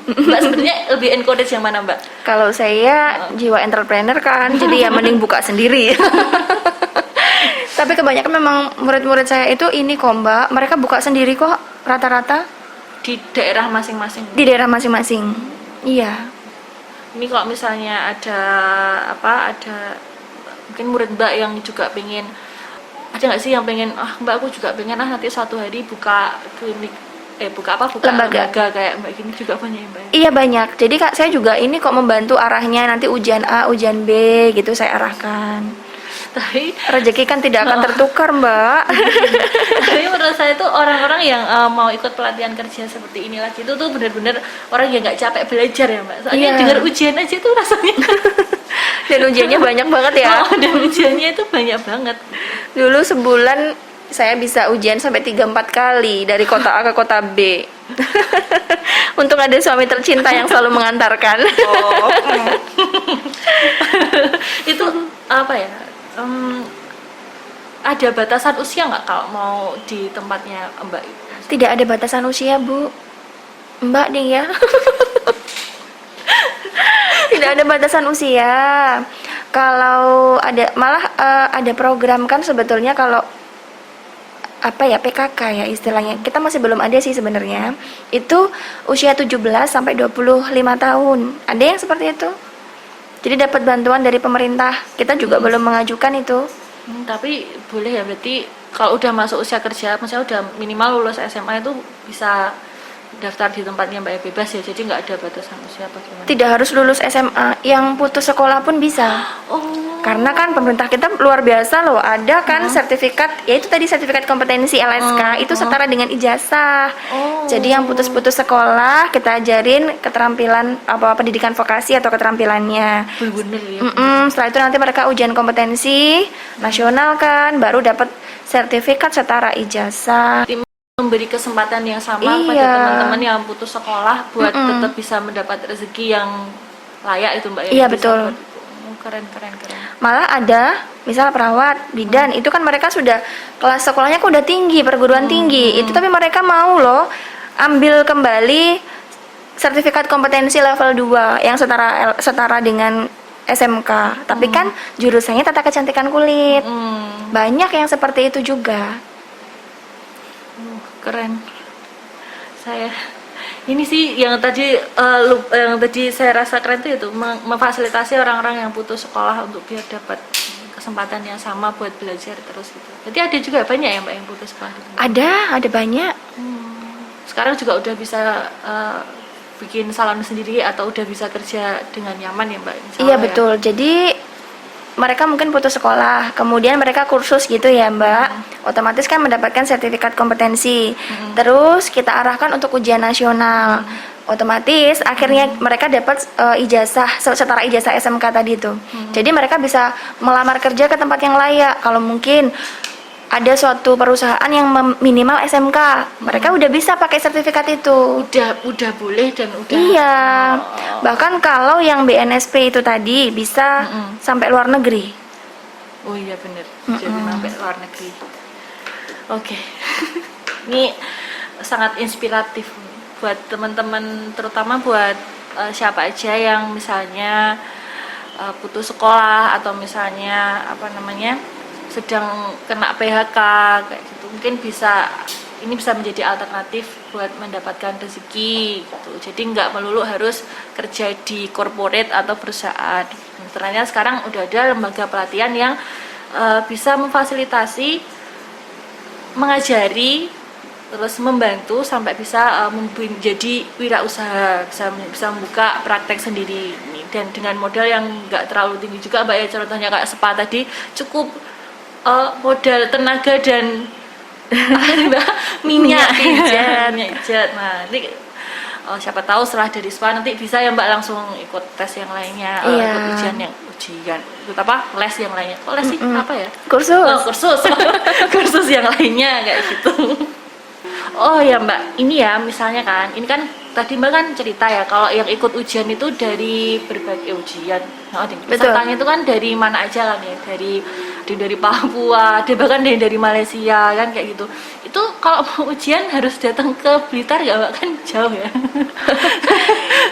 Mbak sebenarnya lebih encourage yang mana Mbak? Kalau saya jiwa entrepreneur kan, jadi ya mending buka sendiri. Tapi kebanyakan memang murid-murid saya itu ini kok Mbak, mereka buka sendiri kok rata-rata Di daerah masing-masing. di daerah masing-masing. Iya. Ini kalau misalnya ada mungkin murid Mbak yang juga pengen, ada nggak sih yang pengen, Mbak aku juga pengen nanti suatu hari buka klinik, buka Lembaga. kayak Mbak gini, juga banyak ya Mbak? Iya banyak. Jadi Kak, saya juga ini kok membantu arahnya, nanti ujian A, ujian B gitu saya arahkan. Tapi Rezeki kan tidak akan tertukar, Mbak. tapi menurut saya itu orang-orang yang mau ikut pelatihan kerja seperti ini lagi itu tuh benar-benar orang yang nggak capek belajar ya Mbak. Soalnya Iya. dengar ujian aja tuh rasanya Dan ujiannya banyak banget ya. dan ujiannya itu banyak banget. Dulu sebulan saya bisa ujian sampai 3-4 kali dari kota A ke kota B. Untung ada suami tercinta yang selalu mengantarkan. Itu apa ya? Ada batasan usia nggak kalau mau di tempatnya Mbak? Tidak ada batasan usia, Bu. Mbak nih ya. Tidak ada batasan usia. Kalau ada, malah ada program kan sebetulnya, kalau PKK ya istilahnya. Kita masih belum ada sih sebenarnya. Itu usia 17 sampai 25 tahun. Ada yang seperti itu. Jadi dapat bantuan dari pemerintah. Kita juga belum mengajukan itu. Tapi boleh ya, berarti kalau udah masuk usia kerja, maksudnya udah minimal lulus SMA itu bisa daftar di tempatnya Mbak, bebas ya, jadi nggak ada batasan usia apa gimana? Tidak harus lulus SMA, yang putus sekolah pun bisa. Karena kan pemerintah kita luar biasa loh, ada kan sertifikat, yaitu tadi sertifikat kompetensi LSK, itu setara dengan ijazah. Jadi yang putus-putus sekolah kita ajarin keterampilan pendidikan vokasi atau keterampilannya. Bener ya. Setelah itu nanti mereka ujian kompetensi nasional kan, baru dapat sertifikat setara ijazah. Memberi kesempatan yang sama pada Iya. teman-teman yang putus sekolah buat tetap bisa mendapat rezeki yang layak itu Mbak ya. Iya, Bisa betul. buat itu. Keren. Malah ada misal perawat, bidan, itu kan mereka sudah kelas sekolahnya kok udah tinggi, perguruan tinggi. Itu tapi mereka mau loh ambil kembali sertifikat kompetensi level 2 yang setara dengan SMK. Tapi kan jurusannya tata kecantikan kulit. Banyak yang seperti itu juga. Keren. Saya ini sih yang tadi saya rasa keren tuh itu memfasilitasi orang-orang yang putus sekolah untuk biar dapat kesempatan yang sama buat belajar terus gitu. Jadi ada juga banyak ya Mbak yang putus sekolah gitu. Ada banyak. Sekarang juga udah bisa bikin salon sendiri atau udah bisa kerja dengan nyaman ya Mbak? Insya Iya Allah ya. betul. Jadi mereka mungkin putus sekolah, kemudian mereka kursus gitu ya Mbak. Otomatis kan mendapatkan sertifikat kompetensi. Terus kita arahkan untuk ujian nasional. Otomatis akhirnya mereka dapat ijazah setara ijazah SMK tadi itu. Jadi mereka bisa melamar kerja ke tempat yang layak. Kalau mungkin ada suatu perusahaan yang minimal SMK, mereka udah bisa pakai sertifikat itu. Udah boleh dan udah. Iya. Bahkan kalau yang BNSP itu tadi bisa sampai luar negeri. Oh iya bener. Jadi sampai luar negeri. Oke. Ini sangat inspiratif buat teman-teman, terutama buat siapa aja yang misalnya putus sekolah atau misalnya sedang kena PHK kayak gitu. Mungkin ini bisa menjadi alternatif buat mendapatkan rezeki gitu. Jadi nggak melulu harus kerja di corporate atau perusahaan. Ternyata sekarang udah ada lembaga pelatihan yang bisa memfasilitasi, mengajari, terus membantu sampai bisa menjadi wirausaha, bisa membuka praktek sendiri. Dan dengan modal yang nggak terlalu tinggi juga Mbak ya, contohnya kayak spa tadi cukup modal tenaga dan minyak ijat. Nah ini siapa tahu setelah dari spa nanti bisa ya Mbak langsung ikut tes yang lainnya, ikut ujian ikut apa, les yang lainnya. Kok les sih apa ya, kursus yang lainnya kayak gitu. Oh ya Mbak, ini ya misalnya kan, ini kan tadi Mbak kan cerita ya kalau yang ikut ujian itu dari berbagai ujian. Nah, pesertanya itu kan dari mana aja kan ya, dari Papua, bahkan dari Malaysia kan kayak gitu. Itu kalau mau ujian harus datang ke Blitar nggak Mbak, kan jauh ya?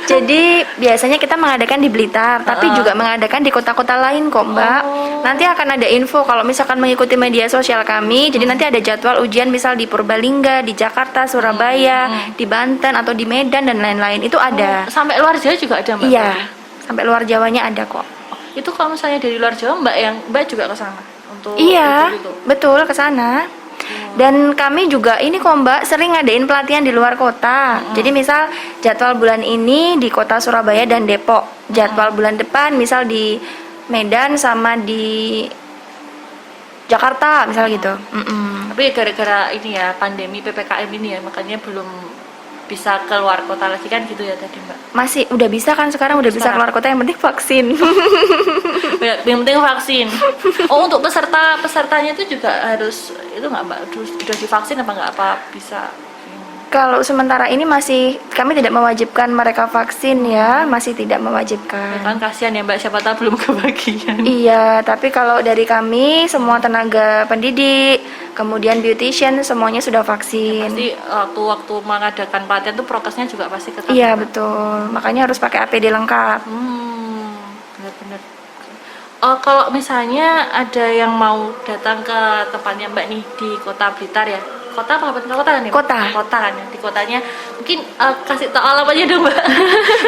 Jadi biasanya kita mengadakan di Blitar, tapi juga mengadakan di kota-kota lain kok Mbak. Nanti akan ada info kalau misalkan mengikuti media sosial kami. Jadi nanti ada jadwal ujian misal di Purbalingga, di Jakarta, Surabaya, di Banten atau di Medan dan lain-lain. Itu ada. Sampai luar Jawa juga ada Mbak? Iya, sampai luar Jawanya ada kok. Itu kalau misalnya dari luar Jawa Mbak juga ke sana untuk iya, itu? Betul ke sana. Dan kami juga ini kok Mbak sering ngadain pelatihan di luar kota. Jadi misal jadwal bulan ini di kota Surabaya dan Depok, jadwal bulan depan misal di Medan sama di Jakarta misal gitu. Tapi gara-gara ini ya pandemi PPKM ini ya, makanya belum bisa keluar kota lagi kan gitu ya tadi Mbak? Masih udah bisa kan sekarang, udah bisa keluar kota, yang penting vaksin. Yang penting vaksin. Oh untuk pesertanya itu juga harus itu nggak Mbak? Udah divaksin apa nggak, apa bisa? Kalau sementara ini kami tidak mewajibkan mereka vaksin ya, masih tidak mewajibkan. Kan kasihan ya Mbak, siapa tahu belum kebagian. Iya, tapi kalau dari kami semua tenaga pendidik, kemudian beautician semuanya sudah vaksin. Pasti waktu mengadakan pelatihan tuh prokesnya juga pasti ketat. Iya betul, makanya harus pakai APD lengkap. Benar-benar. Kalau misalnya ada yang mau datang ke tempatnya Mbak nih di Kota Blitar ya, kota apa kan ya? Kota kan ya, di kotanya mungkin kasih tahu alamatnya dong Mbak.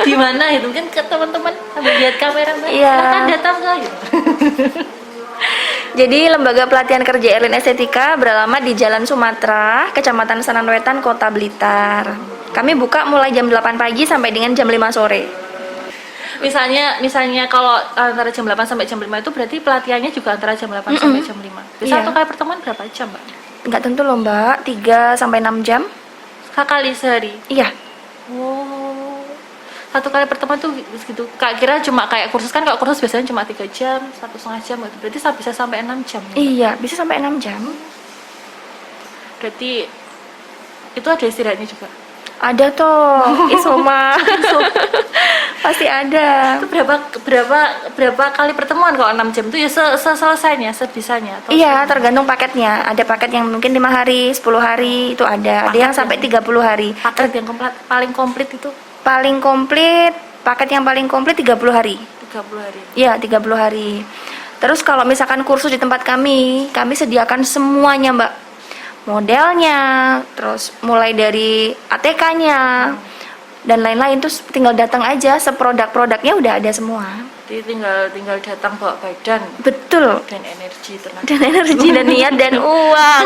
Di mana itu mungkin ke teman-teman sambil lihat kamera Mbak. Iya. Silakan datang ke gitu. Jadi lembaga pelatihan kerja Erlin Estetika beralamat di Jalan Sumatera, Kecamatan Sananwetan, Kota Blitar. Kami buka mulai jam 8 pagi sampai dengan jam 5 sore. Misalnya kalau antara jam 8 sampai jam 5 itu berarti pelatihannya juga antara jam 8 sampai jam 5. Bisa satu kali pertemuan berapa jam Mbak? Enggak tentu loh Mbak, 3 sampai 6 jam. Sekali sehari? Iya. Oh, satu kali pertemuan tuh gitu. Kak kira cuma kayak kursus kan, kalau kursus biasanya cuma 3 jam, 1,5 jam gitu. Berarti bisa sampai 6 jam ya? Iya, bisa sampai 6 jam. Berarti itu ada istirahatnya juga? Ada toh, isoma. Pasti ada. Itu berapa kali pertemuan kalau 6 jam itu ya selesainya, sebisanya? Atau iya, tergantung paketnya. Ada paket yang mungkin 5 hari, 10 hari itu ada. Ada yang sampai 30 hari. Paket yang paling komplit itu? Paket yang paling komplit 30 hari. 30 hari? Iya, 30 hari. Terus kalau misalkan kursus di tempat kami sediakan semuanya Mbak. Modelnya, terus mulai dari ATK-nya dan lain-lain, terus tinggal datang aja, seproduk-produknya udah ada semua. Jadi tinggal datang bawa badan. Betul. Dan energi, tenaga. Dan energi dan niat dan uang.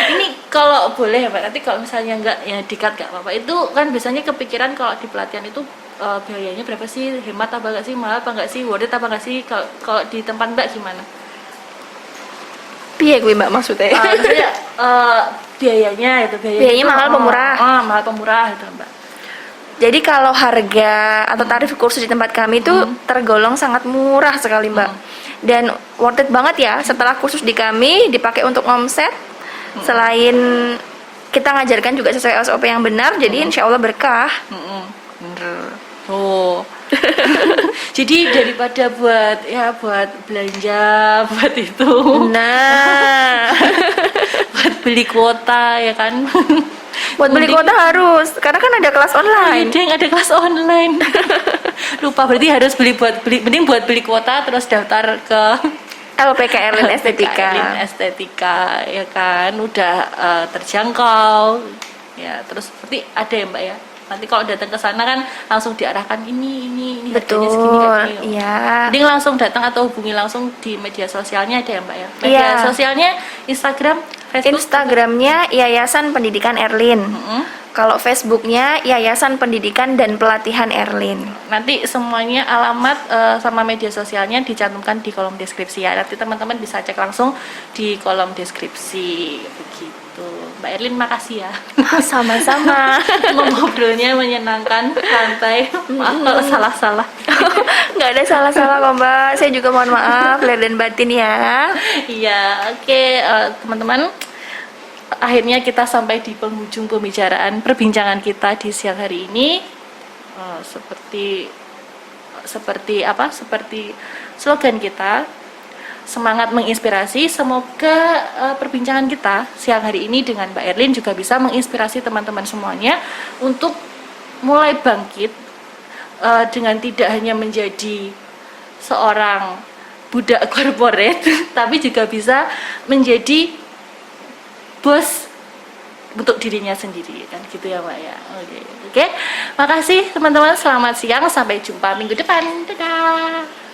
Ini kalau boleh ya Mbak, nanti kalau misalnya nggak ya dikat nggak apa-apa. Itu kan biasanya kepikiran kalau di pelatihan itu biayanya berapa sih, hemat apa nggak sih, mahal apa nggak sih, worth it apa nggak sih, kalau di tempat Mbak gimana? Piye kuwi Mbak maksudnya? Maksudnya biayanya itu Biayanya itu, mahal pemurah. Mahal pemurah itu Mbak. Jadi kalau harga atau tarif kursus di tempat kami itu tergolong sangat murah sekali Mbak. Dan worth it banget ya, setelah kursus di kami dipakai untuk omset. Selain kita ngajarkan juga sesuai SOP yang benar, jadi insya Allah berkah. Bener. Oh. Jadi daripada buat belanja buat itu. Nah, Buat beli kuota ya kan. buat beli kuota harus, karena kan ada kelas online. Deng, ada kelas online. Lupa, berarti harus mending buat beli kuota terus daftar ke LPK Erlin Estetika. Erlin Estetika ya kan, udah terjangkau. Ya, terus seperti ada ya Mbak ya. Nanti kalau datang ke sana kan langsung diarahkan ini Betul, harganya segini, harganya. iya. Mending langsung datang atau hubungi langsung di media sosialnya ada ya Mbak ya. Media Iya. sosialnya Instagram, Facebook. Instagramnya Yayasan Pendidikan Erlin. Kalau Facebooknya Yayasan Pendidikan dan Pelatihan Erlin. Nanti semuanya alamat sama media sosialnya dicantumkan di kolom deskripsi ya. Nanti teman-teman bisa cek langsung di kolom deskripsi begitu. Mbak Erlin makasih ya. Sama-sama. Ngobrolnya menyenangkan, santai. Maaf kalau salah-salah. Nggak ada salah-salah kok Mbak. Saya juga mohon maaf lahir dan batin ya. Iya, oke teman-teman. Akhirnya kita sampai di penghujung pembicaraan perbincangan kita di siang hari ini. Seperti slogan kita, semangat menginspirasi. Semoga perbincangan kita siang hari ini dengan Mbak Erlin juga bisa menginspirasi teman-teman semuanya untuk mulai bangkit dengan tidak hanya menjadi seorang budak korporat, tapi juga bisa menjadi bos untuk dirinya sendiri kan gitu ya Mbak ya. Oke. Makasih teman-teman, selamat siang, sampai jumpa minggu depan. Dadah.